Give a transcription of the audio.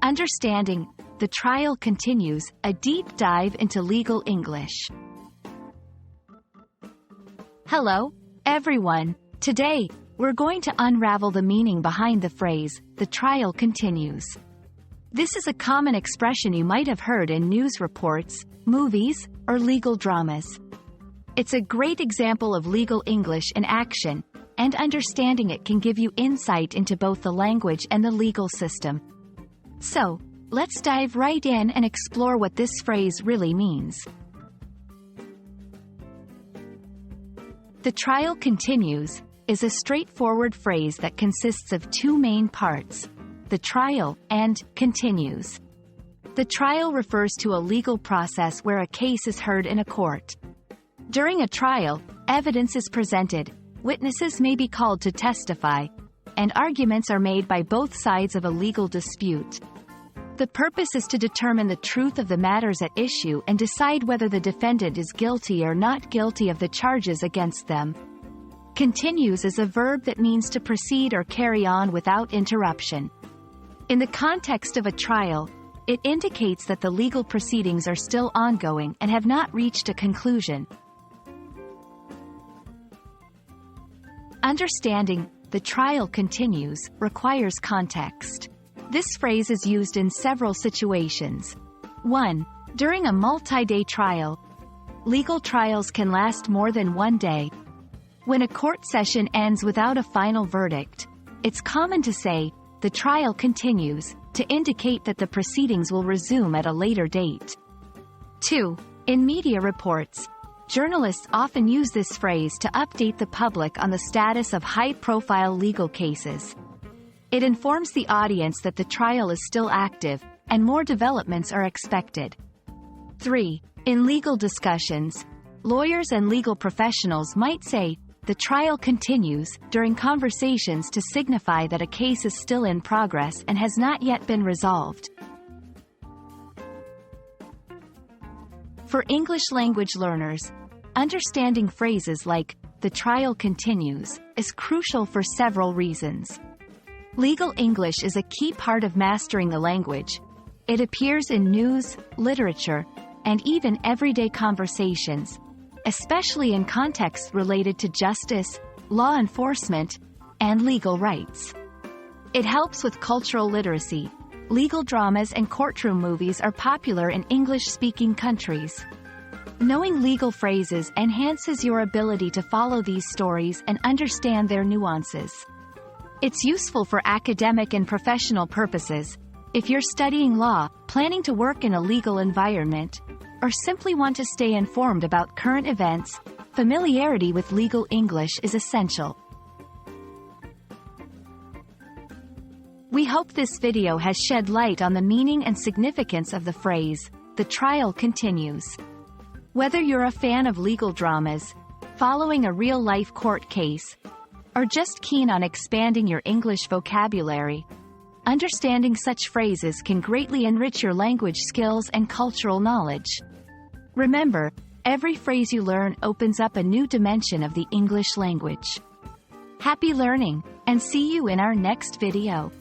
Understanding the trial continues, a deep dive into legal English. Hello, everyone. Today, we're going to unravel the meaning behind the phrase, the trial continues. This is a common expression you might have heard in news reports, movies, or legal dramas. It's a great example of legal English in action, and understanding it can give you insight into both the language and the legal system. So, let's dive right in and explore what this phrase really means. The trial continues is a straightforward phrase that consists of two main parts, the trial and continues. The trial refers to a legal process where a case is heard in a court. During a trial, evidence is presented, witnesses may be called to testify, and arguments are made by both sides of a legal dispute. The purpose is to determine the truth of the matters at issue and decide whether the defendant is guilty or not guilty of the charges against them. Continues is a verb that means to proceed or carry on without interruption. In the context of a trial, it indicates that the legal proceedings are still ongoing and have not reached a conclusion. Understanding the trial continues requires context. This phrase is used in several situations. 1. During a multi-day trial. Legal trials can last more than one day. When a court session ends without a final verdict, it's common to say, the trial continues, to indicate that the proceedings will resume at a later date. 2. In media reports. Journalists often use this phrase to update the public on the status of high-profile legal cases. It informs the audience that the trial is still active, and more developments are expected. 3. In legal discussions, lawyers and legal professionals might say, the trial continues, during conversations to signify that a case is still in progress and has not yet been resolved. For English language learners, understanding phrases like, the trial continues, is crucial for several reasons. Legal English is a key part of mastering the language. It appears in news, literature, and even everyday conversations, especially in contexts related to justice, law enforcement, and legal rights. It helps with cultural literacy. Legal dramas and courtroom movies are popular in English-speaking countries. Knowing legal phrases enhances your ability to follow these stories and understand their nuances. It's useful for academic and professional purposes, if you're studying law, planning to work in a legal environment, or simply want to stay informed about current events. Familiarity with legal English is essential. We hope this video has shed light on the meaning and significance of the phrase, the trial continues. Whether you're a fan of legal dramas, following a real-life court case, or just keen on expanding your English vocabulary, understanding such phrases can greatly enrich your language skills and cultural knowledge. Remember, every phrase you learn opens up a new dimension of the English language. Happy learning, and see you in our next video.